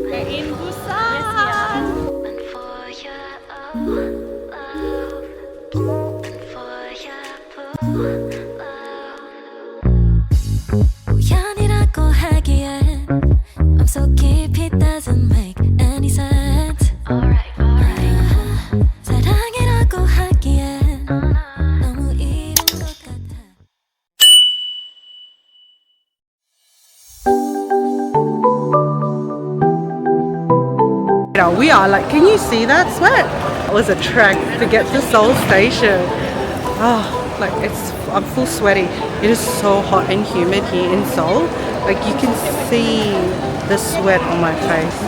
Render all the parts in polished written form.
We're in Busan. 우연이라고 하기엔 I'm so deep it doesn't make any sense. 사랑이라고 하기엔 너무 이른 것 같아. We are like, can you see that sweat? It was a trek to get to Seoul Station. Oh, like I'm full sweaty. It is so hot and humid here in Seoul. Like you can see the sweat on my face.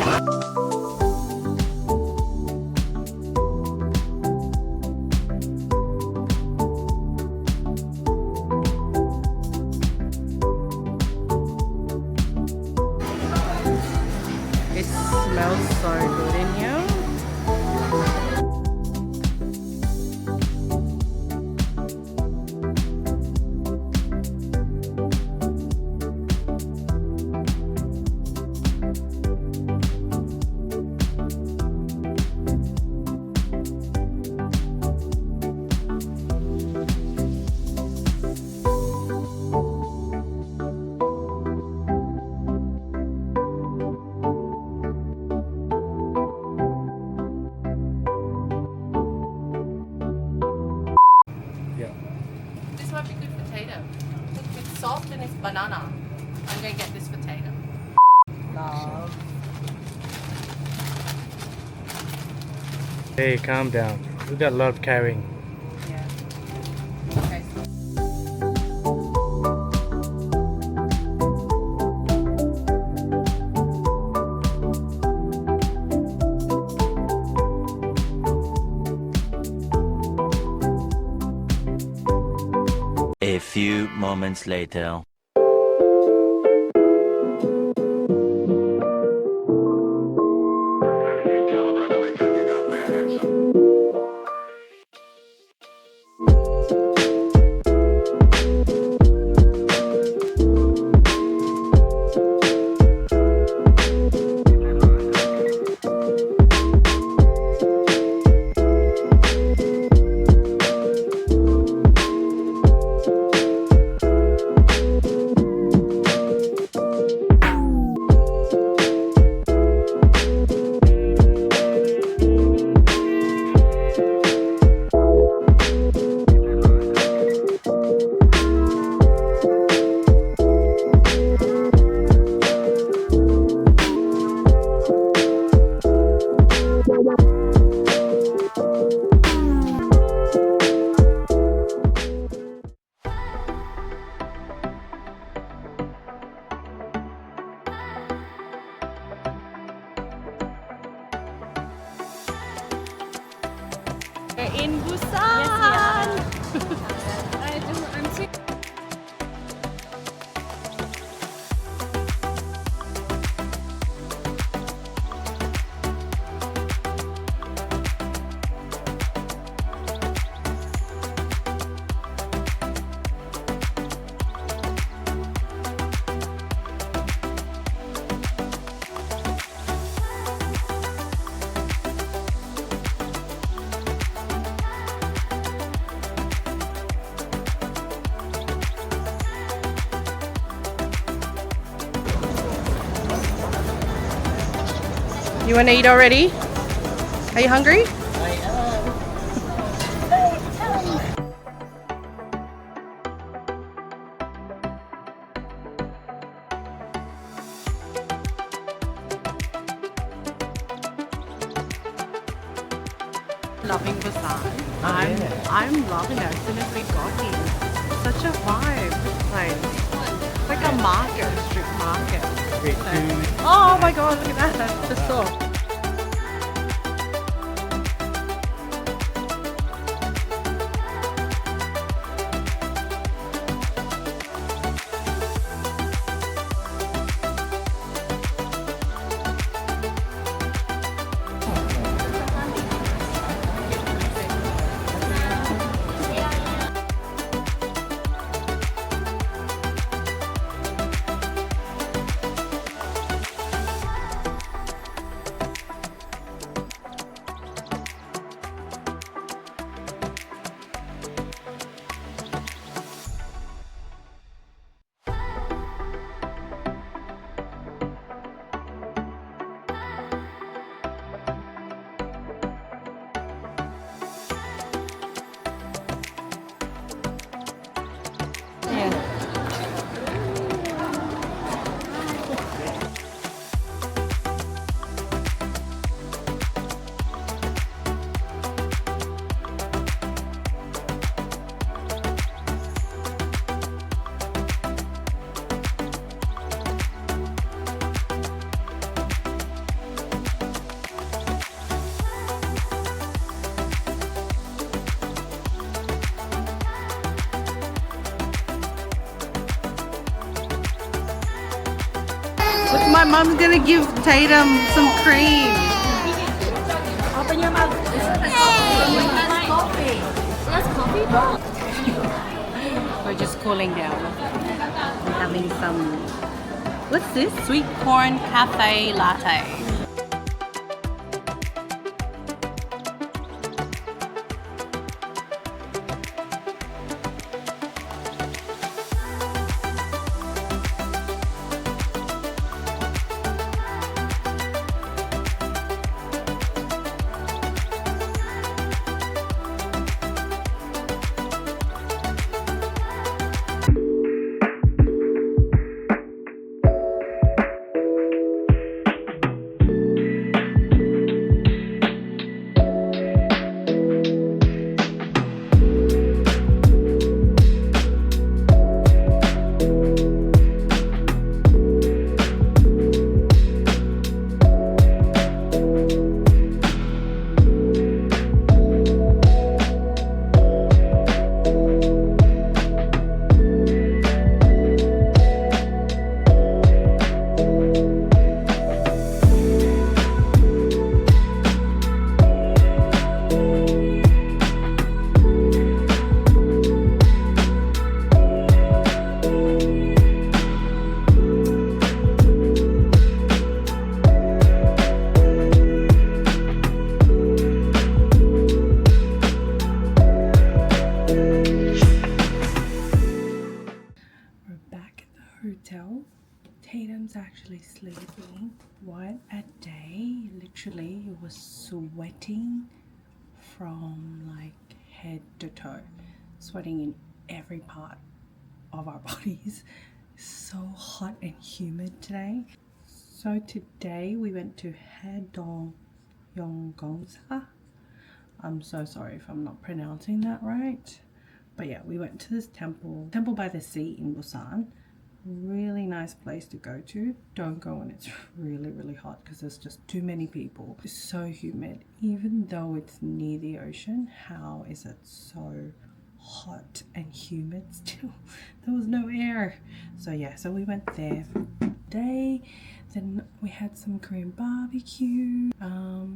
It smells so good in here. This might be good for Tatum. It's soft and it's banana. I'm going to get this for Tatum. Love. Hey, calm down. We got a lot of carrying. Yeah. Okay. A few moments later. We're in Busan. I'm sick. You want to eat already? Are you hungry? Loving Busan. I'm loving it as soon as we got here. Such a vibe, this place. It's like a market, a street market. Oh my god, look at that. Just saw. Look, my mom's gonna give Tatum some cream. Open your mouth. That's coffee. That's coffee, bro. We're just cooling down. We're having some, what's this? Sweet corn cafe latte. Hotel. Tatum's actually sleeping. What a day. Literally, it was sweating from like head to toe. Sweating in every part of our bodies. So hot and humid today. So today we went to Haeundae Beach. I'm so sorry if I'm not pronouncing that right. But yeah, we went to this temple by the sea in Busan. Really nice place to go to. Don't go when it's really hot because there's just too many people. It's so humid. Even though it's near the ocean, how is it so hot and humid still? There was no air. So yeah, so we went there today. Then we had some Korean barbecue.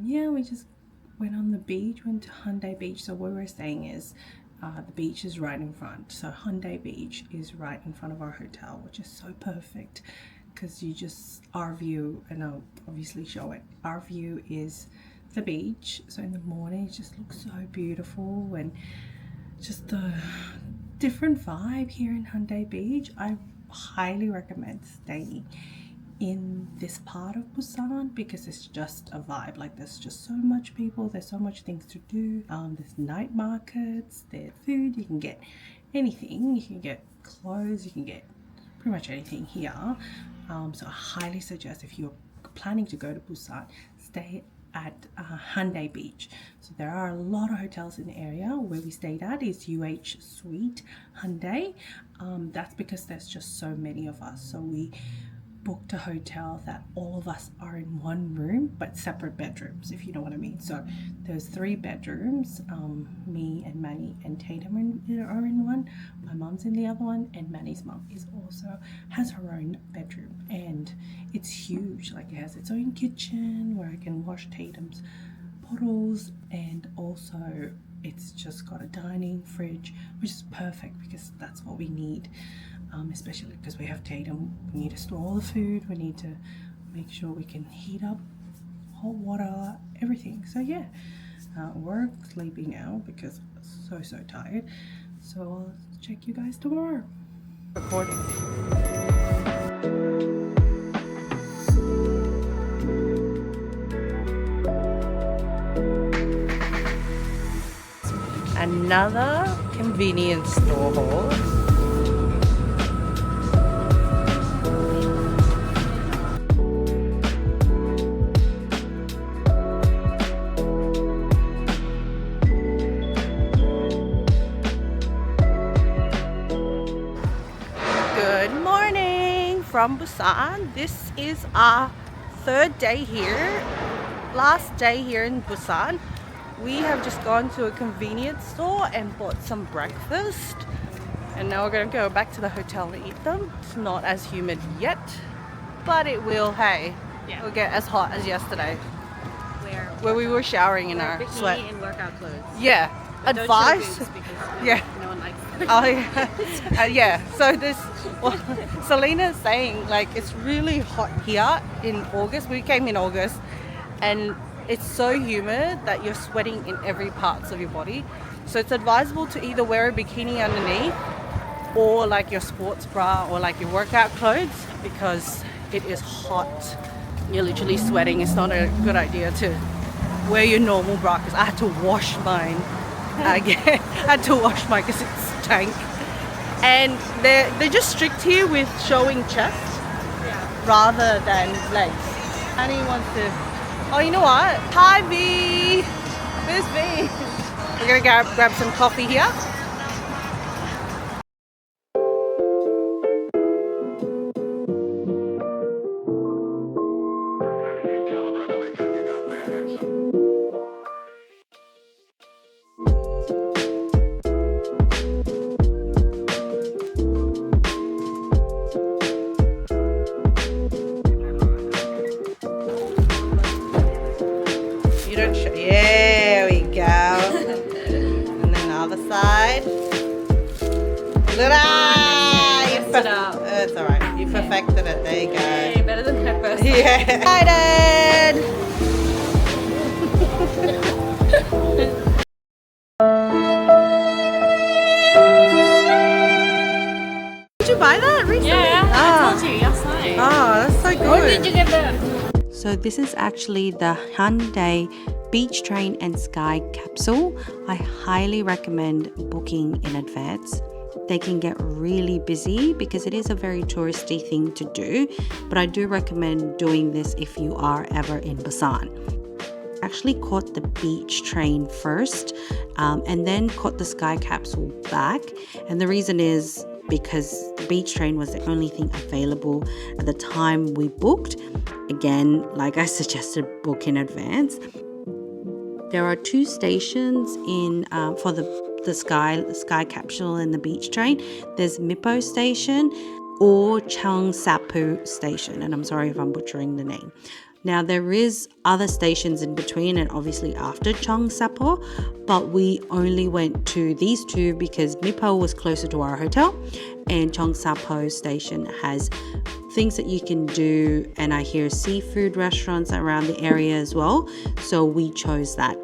Yeah, we just went on the beach, went to Haeundae Beach. So where we're staying is the beach is right in front. So Haeundae Beach is right in front of our hotel, which is so perfect because you just, our view, and I'll obviously show it, our view is the beach. So in the morning it just looks so beautiful and just the different vibe here in Haeundae Beach. I highly recommend staying in this part of Busan because it's just a vibe. Like there's just so much people, there's so much things to do. There's night markets, there's food, you can get anything, you can get clothes, you can get pretty much anything here. So I highly suggest if you're planning to go to Busan, stay at Haeundae Beach. So there are a lot of hotels in the area. Where we stayed at is UH Suite Haeundae. That's because there's just so many of us. So we booked a hotel that all of us are in one room but separate bedrooms, if you know what I mean. So there's 3 bedrooms. Me and Manny and Tatum are in one, my mom's in the other one, and Manny's mom is also has her own bedroom, and it's huge. Like it has its own kitchen where I can wash Tatum's bottles, and also it's just got a dining fridge, which is perfect because that's what we need. Especially because we have Tatum, we need to store all the food, we need to make sure we can heat up hot water, everything. So yeah, we're sleeping now because I'm so tired. So I'll check you guys tomorrow. Recording. Another convenience store haul. From Busan. This is our 3rd day here, last day here in Busan. We have just gone to a convenience store and bought some breakfast, and now we're going to go back to the hotel and eat them. It's not as humid yet, but it will, hey, Yeah. it'll get as hot as yesterday Where we were showering in our bikini sweat. and workout clothes. Yeah, But don't show advice. boobs because Yeah. no one likes them. Oh yeah, yeah. So this, well, Selena's saying like it's really hot here in August. We came in August, and it's so humid that you're sweating in every parts of your body. So it's advisable to either wear a bikini underneath, or like your sports bra, or like your workout clothes, because it is hot. You're literally sweating. It's not a good idea to wear your normal bra, because I had to wash mine again. I had to wash mine because it's tank. And they're just strict here with showing chest rather than legs. Honey wants to, oh, you know what? Hi V! Where's V? We're gonna grab some coffee here. You don't show. There we go. And then the other side. Ta-da! It's alright. You perfected it. There you go. Hey, better than my first. Yeah. Excited! Did you buy that recently? Yeah, I told you last night. Oh, that's so good. Where did you get that? So this is actually the Haeundae Beach Train and Sky Capsule. I highly recommend booking in advance. They can get really busy because it is a very touristy thing to do, but I do recommend doing this if you are ever in Busan. I actually caught the beach train first and then caught the Sky Capsule back, and the reason is because the beach train was the only thing available at the time we booked. Again, like I suggested, book in advance. There are 2 stations in for the Sky Capsule and the beach train. There's Mippo Station or Cheongsapu Station, and I'm sorry if I'm butchering the name. Now there is other stations in between and obviously after Cheongsapu, but we only went to these 2 because Mippo was closer to our hotel and Cheongsapu Station has things that you can do, and I hear seafood restaurants around the area as well, so we chose that.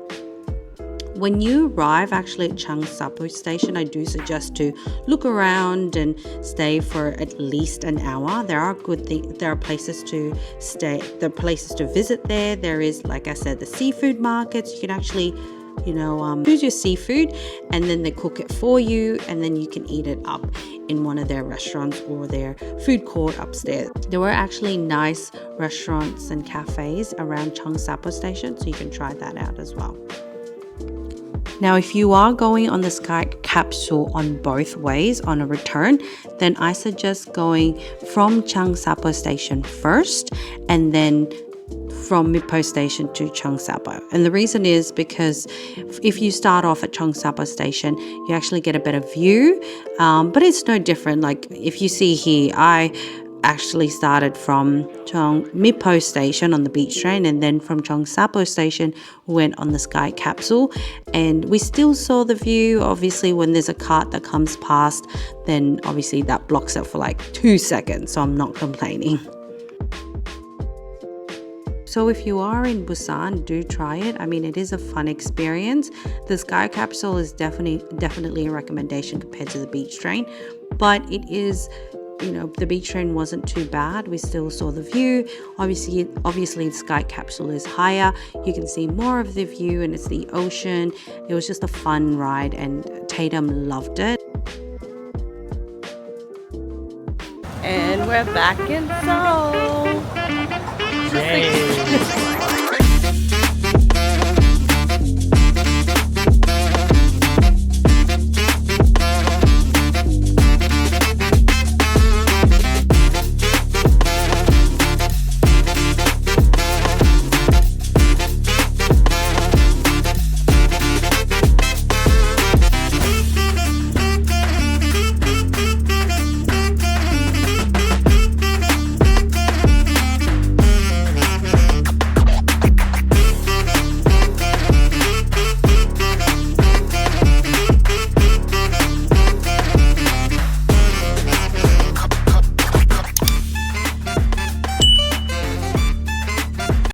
When you arrive actually at Cheongsapu Station, I do suggest to look around and stay for at least an hour. There are good things, there are places to stay, there are places to visit there. There is, like I said, the seafood markets. You can actually, choose your seafood and then they cook it for you, and then you can eat it up in one of their restaurants or their food court upstairs. There were actually nice restaurants and cafes around Cheongsapu Station, so you can try that out as well. Now, if you are going on the Sky Capsule on both ways on a return, then I suggest going from Cheongsapu Station first and then from Mippo Station to Cheongsapu. And the reason is because if you start off at Cheongsapu Station, you actually get a better view, but it's no different. Like if you see here, I actually started from Mippo Station on the beach train, and then from Cheongsapu Station we went on the Sky Capsule, and we still saw the view. Obviously when there's a cart that comes past, then obviously that blocks it for like 2 seconds, so I'm not complaining. So if you are in Busan, do try it. I mean, it is a fun experience. The Sky Capsule is definitely a recommendation compared to the beach train, but it is, the beach train wasn't too bad. We still saw the view. Obviously the Sky Capsule is higher. You can see more of the view and it's the ocean. It was just a fun ride and Tatum loved it. And we're back in Seoul.